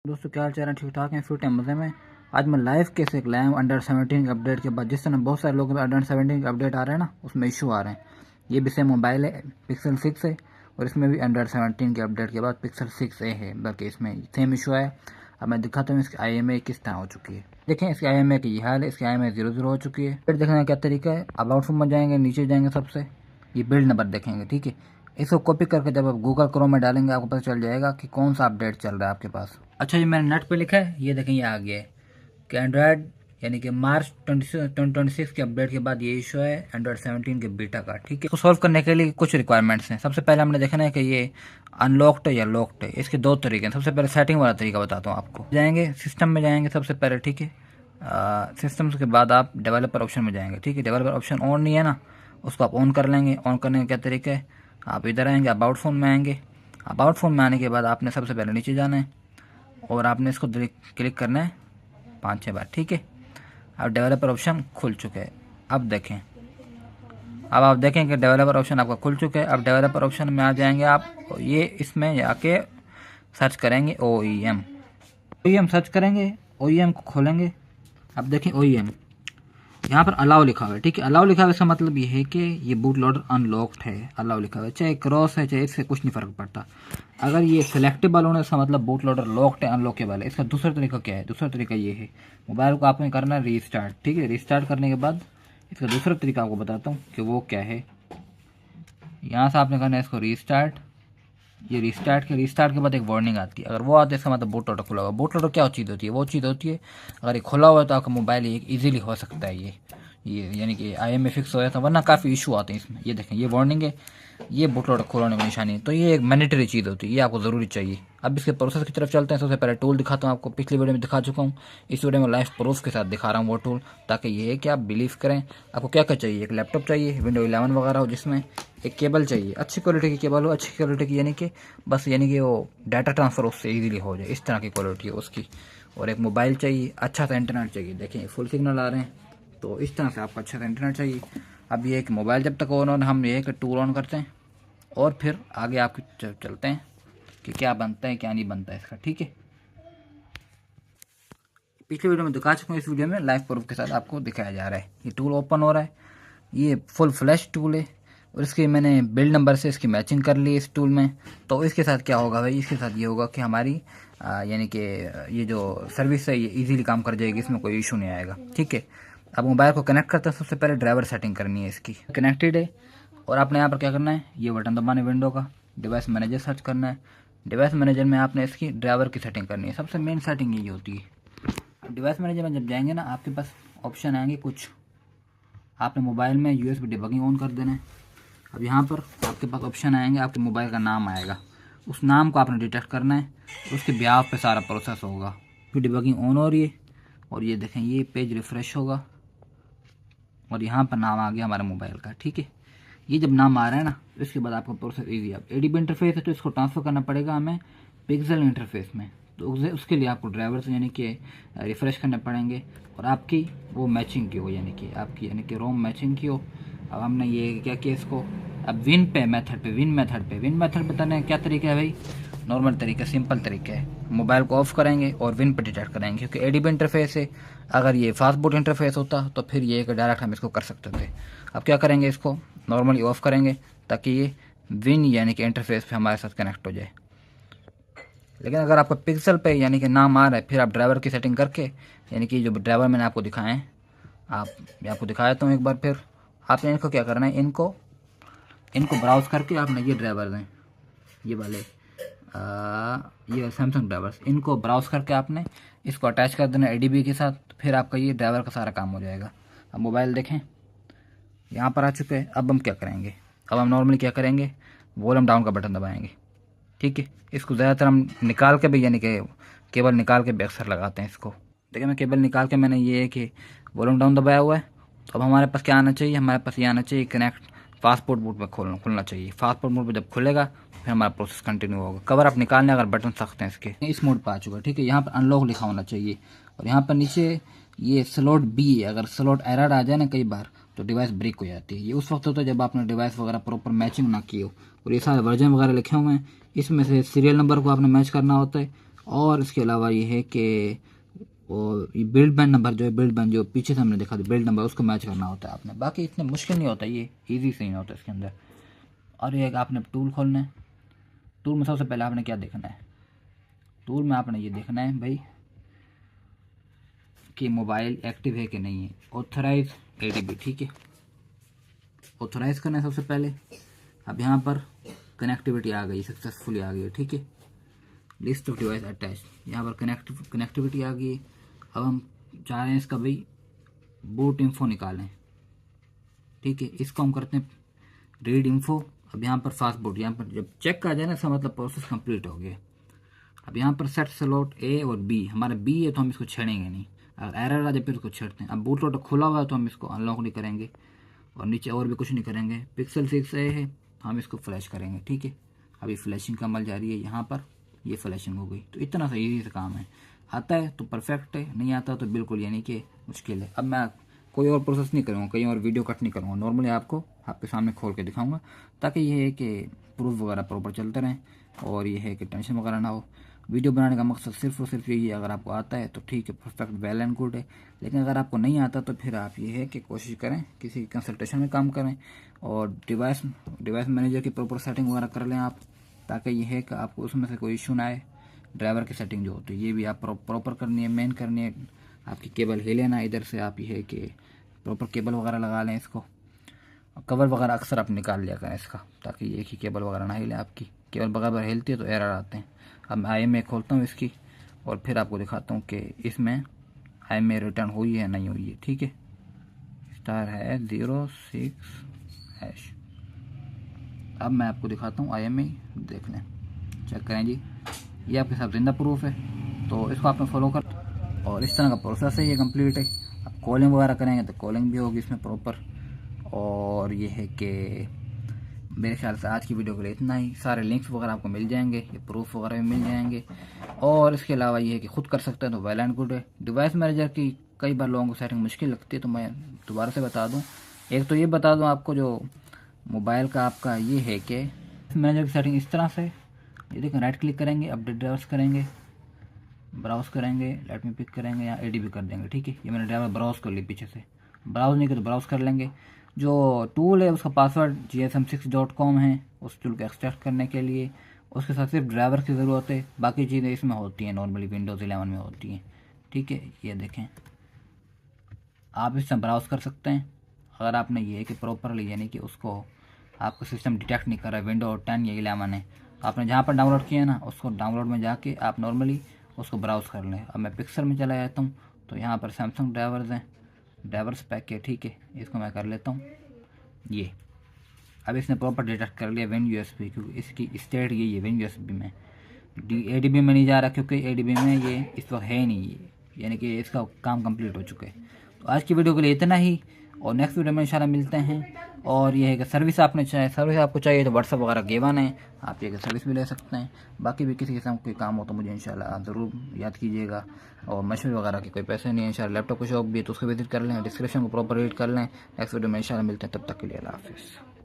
दोस्तों क्या हाल चाल है, ठीक ठाक हैं, फिट हैं, मज़े में। आज मैं लाइव केस एक लाया हूँ अंडर 17 अपडेट के बाद। जिस तरह बहुत सारे लोगों के अंडर 17 के अपडेट आ रहे हैं ना, उसमें इशू आ रहे हैं। ये भी सेम मोबाइल है, पिक्सल 6 है, और इसमें भी अंडर 17 के अपडेट के बाद पिक्सल 6A है, बल्कि इसमें सेम इशू है। अब मैं दिखाता हूँ इसकी IMEI किस तरह हो चुकी है। देखें इसकी IMEI की ये हाल है, इसकी IMEI 00 हो चुकी है। फिर देखने का क्या तरीका है, अबाउट फोन में जाएंगे, नीचे जाएंगे, सबसे ये बिल्ड नंबर देखेंगे, ठीक है। इसको कॉपी करके जब आप गूगल क्रोम में डालेंगे आपको पता चल जाएगा कि कौन सा अपडेट चल रहा है आपके पास। अच्छा, ये मैंने नेट पे लिखा है, ये देखें ये आ गया है कि एंड्रॉयड यानी कि मार्च 2026 के अपडेट के बाद ये इशू है एंड्रॉयड 17 के बीटा का, ठीक है। इसको सॉल्व करने के लिए कुछ रिक्वायरमेंट्स हैं। सबसे पहले हमने देखना है कि ये अनलॉक्ड है या लॉक्ड है। इसके दो तरीके हैं। सबसे पहले सेटिंग वाला तरीका बताता हूँ आपको। जाएंगे सिस्टम में, जाएंगे सबसे पहले, ठीक है। सिस्टम के बाद आप डेवलपर ऑप्शन में जाएंगे, ठीक है। डेवलपर ऑप्शन ऑन नहीं है ना, उसको आप ऑन कर लेंगे। ऑन करने का क्या तरीका है, आप इधर आएंगे, अबाउट फ़ोन में आएंगे। अबाउट फ़ोन में आने के बाद आपने सबसे पहले नीचे जाना है और आपने इसको क्लिक करना है 5-6 बार, ठीक है। अब डेवलपर ऑप्शन खुल चुके हैं। अब देखें, अब आप देखें कि डेवलपर ऑप्शन आपका खुल चुका है। अब डेवलपर ऑप्शन में आ जाएंगे आप, ये इसमें जाके सर्च करेंगे OEM सर्च करेंगे, OEM को खोलेंगे। अब देखें OEM यहाँ पर अलाउ लिखा हुआ है, ठीक है। अलाउ लिखा हुआ है, इसका मतलब ये है कि ये बूट लोडर अनलॉक्ड है। अलाउ लिखा हुआ है, चाहे क्रॉस है चाहे इससे कुछ नहीं फ़र्क पड़ता। अगर ये सिलेक्टेबल होने इसका मतलब बूट लोडर लॉक्ड है, अनलॉकेबल है। इसका दूसरा तरीका क्या है, दूसरा तरीका ये है, मोबाइल को आपने करना है रीस्टार्ट, ठीक है। रीस्टार्ट करने के बाद इसका दूसरा तरीका आपको बताता हूँ कि वो क्या है। यहाँ से आपने करना है इसको रीस्टार्ट। ये रीस्टार्ट के बाद एक वार्निंग आती है। अगर वो आती है इसका मतलब बूट लोडर खुला हुआ। बूट लोडर क्या चीज़ होती है, वो चीज़ होती है अगर ये खुला हुआ है तो आपका मोबाइल एक ईजिली हो सकता है ये यानी कि IMEI फिक्स हो जाता है, वरना काफ़ी इशू आते हैं इसमें। ये देखें ये वार्निंग है, ये बूट लोडर खोलने की निशानी है। तो ये एक मैंडेटरी चीज़ होती है, ये आपको ज़रूरी चाहिए। अब इसके प्रोसेस की तरफ चलते हैं। सबसे पहले टूल दिखाता हूँ आपको, पिछली वीडियो में दिखा चुका हूँ, इस वीडियो में लाइव प्रूफ के साथ दिखा रहा हूँ वो टूल, ताकि ये है कि आप बिलीव करें। आपको क्या क्या चाहिए, एक लैपटॉप चाहिए विंडो 11 वगैरह हो, जिसमें एक केबल चाहिए, अच्छी क्वालिटी की केबल हो, अच्छी क्वालिटी की यानी कि बस यानी कि वो डाटा ट्रांसफ़र उससे ईजिली हो जाए, इस तरह की क्वालिटी है उसकी। और एक मोबाइल चाहिए, अच्छा सा इंटरनेट चाहिए। देखें फुल सिग्नल आ रहे हैं, तो इस तरह से आपको अच्छा सा इंटरनेट चाहिए। अब ये एक मोबाइल जब तक ऑन, हम ये एक टूल ऑन करते हैं और फिर आगे आपके चलते हैं कि क्या बनता है क्या नहीं बनता है इसका, ठीक है। पिछले वीडियो में दिखा चुका हूँ, इस वीडियो में लाइव प्रूफ के साथ आपको दिखाया जा रहा है। ये टूल ओपन हो रहा है, ये फुल फ्लैश टूल है और इसके मैंने बिल्ड नंबर से इसकी मैचिंग कर ली इस टूल में। तो इसके साथ क्या होगा भाई, इसके साथ ये होगा कि हमारी यानी कि ये जो सर्विस है ये इजीली काम कर जाएगी, इसमें कोई इशू नहीं आएगा, ठीक है। अब मोबाइल को कनेक्ट करते हैं, सबसे पहले ड्राइवर सेटिंग करनी है इसकी। कनेक्टेड है और आपने यहाँ पर क्या करना है, ये बटन दबाना है विंडो का, डिवाइस मैनेजर सर्च करना है। डिवाइस मैनेजर में आपने इसकी ड्राइवर की सेटिंग करनी है, सबसे मेन सेटिंग यही होती है। डिवाइस मैनेजर में जब जाएंगे ना, आपके पास ऑप्शन आएंगे कुछ। आपने मोबाइल में USB डिबगिंग ऑन कर देना है। अब यहाँ पर आपके पास ऑप्शन आएंगे, आपके मोबाइल का नाम आएगा, उस नाम को आपने डिटेक्ट करना है, उसके ब्याह पे सारा प्रोसेस होगा। फिर डिबगिंग ऑन हो रही है और ये देखें ये पेज रिफ़्रेश होगा और यहाँ पर नाम आ गया हमारे मोबाइल का, ठीक है। ये जब नाम आ रहा है ना, इसके बाद आपका प्रोसेस ईजी। अब ADB इंटरफेस है तो इसको ट्रांसफ़र करना पड़ेगा हमें पिक्सल इंटरफेस में। तो उसके लिए आपको ड्राइवर से यानी कि रिफ़्रेश करने पड़ेंगे और आपकी वो मैचिंग की हो, यानी कि आपकी यानी कि रोम मैचिंग की हो। अब हमने ये क्या किया इसको, अब विन मेथड बताने क्या तरीका है भाई, नॉर्मल तरीका, सिंपल तरीका है। मोबाइल को ऑफ करेंगे और विन पे डिटेक्ट करेंगे, क्योंकि ADB इंटरफेस है। अगर ये फास्ट बूट इंटरफेस होता तो फिर ये डायरेक्ट हम इसको कर सकते थे। अब क्या करेंगे, इसको नॉर्मली ऑफ करेंगे ताकि ये विन यानी कि इंटरफेस पे हमारे साथ कनेक्ट हो जाए। लेकिन अगर आपको पिक्सल पे यानी कि नाम आ रहा है, फिर आप ड्राइवर की सेटिंग करके यानी कि जो ड्राइवर मैंने आपको दिखाए हैं, मैं आपको दिखाया तो एक बार, फिर आपने इनको क्या करना है, इनको ब्राउज़ करके आपने ये ड्राइवर दें, ये वाले ये सैमसंग ड्राइवर्स, इनको ब्राउज़ करके आपने इसको अटैच कर देना ADB के साथ। फिर आपका ये ड्राइवर का सारा काम हो जाएगा। अब मोबाइल देखें यहाँ पर आ चुके हैं। अब हम क्या करेंगे, अब हम नॉर्मली क्या करेंगे, वॉल्यूम डाउन का बटन दबाएंगे, ठीक है। इसको ज़्यादातर हम निकाल के भी यानी कि केबल निकाल के भी अक्सर लगाते हैं इसको। देखिए मैं केबल निकाल के मैंने ये है कि वॉल्यूम डाउन दबाया हुआ है। तो अब हमारे पास क्या आना चाहिए, हमारे पास ये आना चाहिए कनेक्ट पासपोर्ट मोड पर खुलना चाहिए। पासपोर्ट मोड पर जब खुलेगा फिर हमारा प्रोसेस कंटिन्यू होगा। कवर आप निकालने अगर बटन सख्त हैं इसके, इस मोड पर आ चुका है, ठीक है। यहाँ पर अनलॉक लिखा होना चाहिए और यहाँ पर नीचे ये स्लॉट B, अगर स्लॉट एरर आ जाए ना कई बार तो डिवाइस ब्रेक हो जाती है। ये उस वक्त होता है जब आपने डिवाइस वगैरह प्रॉपर मैचिंग ना की हो। और ये सारे वर्जन वगैरह लिखे हुए हैं, इसमें से सीरियल नंबर को आपने मैच करना होता है और इसके अलावा ये है कि ये बिल्ड बैंड नंबर जो है, बिल्ड बैंड जो पीछे से हमने देखा था बिल्ड नंबर, उसको मैच करना होता है आपने। बाकी इतने मुश्किल नहीं होता, ये ईजी से ही होता है इसके अंदर। और ये है कि आपने टूल खोलना है। टूल में सबसे पहले आपने क्या देखना है, टूल में आपने ये देखना है भाई कि मोबाइल एक्टिव है कि नहीं है। ऑथराइज एडीबी, ठीक है, ऑथराइज करना है सबसे पहले। अब यहाँ पर कनेक्टिविटी आ गई, सक्सेसफुली आ गई है, ठीक है। लिस्ट ऑफ डिवाइस अटैच, यहाँ पर कनेक्टिविटी आ गई है। अब हम चाह रहे हैं इसका भाई बूट इन्फो निकालें, ठीक है। इसको हम करते हैं रीड इन्फो। अब यहाँ पर फास्ट बूट, यहाँ पर जब चेक आ जाए ना, इसका मतलब प्रोसेस कंप्लीट हो गया। अब यहाँ पर सेट स्लॉट ए और बी, हमारा बी है तो हम इसको छेड़ेंगे नहीं। अगर एरर आ जाए फिर इसको छेड़ते हैं। अब बूट लोडर खुला हुआ है तो हम इसको अनलॉक नहीं करेंगे, और नीचे और भी कुछ नहीं करेंगे। पिक्सल 6 ए है, हम इसको फ्लैश करेंगे, ठीक है। अभी फ्लैशिंग का अमल जारी है, यहाँ पर ये फ्लैशिंग हो गई। तो इतना सा ईजी से काम है, आता है तो परफेक्ट है, नहीं आता तो बिल्कुल यानी कि मुश्किल है। अब मैं कोई और प्रोसेस नहीं करूँगा, कहीं और वीडियो कट नहीं करूँगा, नॉर्मली आपको आपके सामने खोल के दिखाऊंगा, ताकि ये है कि प्रूफ वगैरह प्रॉपर चलते रहें, और ये है कि टेंशन वगैरह ना हो। वीडियो बनाने का मकसद सिर्फ और सिर्फ यही है, अगर आपको आता है तो ठीक है, परफेक्ट, वेल एंड गुड है। लेकिन अगर आपको नहीं आता तो फिर आप ये है कि कोशिश करें, किसी कंसल्टेशन में काम करें, और डिवाइस मैनेजर की प्रॉपर सेटिंग वगैरह कर लें आप, ताकि ये है कि आपको उसमें से कोई इशू ना आए। ड्राइवर की सेटिंग जो होती है ये भी आप प्रॉपर करनी है, मेन करनी है। आपकी केबल हिले ना इधर से, आप ये है कि प्रॉपर केबल वगैरह लगा लें इसको। कवर वगैरह अक्सर आप निकाल लिया करें इसका, ताकि एक ही केबल वगैरह ना हिले। आपकी केबल बराबर हिलती है तो एरर आते हैं। अब मैं IMEI खोलता हूँ इसकी, और फिर आपको दिखाता हूँ कि इसमें IMEI रिटर्न हुई है नहीं हुई है, ठीक है। स्टार है 06#। अब मैं आपको दिखाता हूँ IMEI, देख लें, चेक करें जी, ये आपके साथ जिंदा प्रूफ है, तो इसको आपने फॉलो कर। और इस तरह का प्रोसेस है, ये कंप्लीट है। अब कॉलिंग वगैरह करेंगे तो कॉलिंग भी होगी इसमें प्रॉपर। और ये है कि मेरे ख्याल से आज की वीडियो के लिए इतना ही। सारे लिंक्स वगैरह आपको मिल जाएंगे, ये प्रूफ वगैरह भी मिल जाएंगे। और इसके अलावा ये है कि खुद कर सकते हैं तो वेल एंड गुड है। डिवाइस मैनेजर की कई बार लोगों को सेटिंग मुश्किल लगती है, तो मैं दोबारा से बता दूं। एक तो ये बता दूं आपको, जो मोबाइल का आपका ये है कि मैनेजर की सेटिंग इस तरह से, ये देखें, राइट क्लिक करेंगे, अपडेट ड्राइवर्स करेंगे, ब्राउज करेंगे, लेट में पिक करेंगे, या एडीबी कर देंगे, ठीक है। ये मैंने ड्राइवर ब्राउज कर ली पीछे से, ब्राउज नहीं कर तो ब्राउज कर लेंगे। जो टूल है उसका पासवर्ड gsm6.com है, उस टूल को एक्सट्रैक्ट करने के लिए। उसके साथ सिर्फ ड्राइवर की ज़रूरत है, बाकी चीज़ें इसमें होती हैं, नॉर्मली विंडोज़ 11 में होती हैं, ठीक है। ये देखें, आप इससे ब्राउज कर सकते हैं। अगर आपने ये है कि प्रॉपरली यानी कि उसको आपका सिस्टम डिटेक्ट नहीं कर रहा है, विंडो 10 या 11 है, तो आपने जहाँ पर डाउनलोड किया ना, उसको डाउनलोड में जाके आप नॉर्मली उसको ब्राउज़ कर लें। अब मैं पिक्सल में चला जाता हूँ, तो यहाँ पर सैमसंग ड्राइवर्स हैं, ड्राइवर्स पैक है, ठीक है। इसको मैं कर लेता हूँ ये। अब इसने प्रॉपर डिटेक्ट कर लिया विन USB, क्योंकि इसकी स्टेट यही है विन USB में। ADB में नहीं जा रहा, क्योंकि ADB में ये इस वक्त है नहीं, ये यानी कि इसका काम कंप्लीट हो चुका है। तो आज की वीडियो के लिए इतना ही, और नेक्स्ट वीडियो में इंशाल्लाह मिलते हैं। और ये है कि सर्विस आपको चाहिए तो व्हाट्सअप वगैरह गिवन है, आप ये सर्विस भी ले सकते हैं। बाकी भी किसी किस्म कोई काम हो तो मुझे इंशाल्लाह ज़रूर याद कीजिएगा। और मशहूर वगैरह के कोई पैसे नहीं है इंशाल्लाह। लैपटॉप का शौक भी है तो उसको विजिट कर लें, डिस्क्रिप्शन को प्रॉपर रीड कर लें। नेक्स्ट वीडियो में इंशाल्लाह मिलते हैं, तब तक के लिए अल्लाह हाफिज़।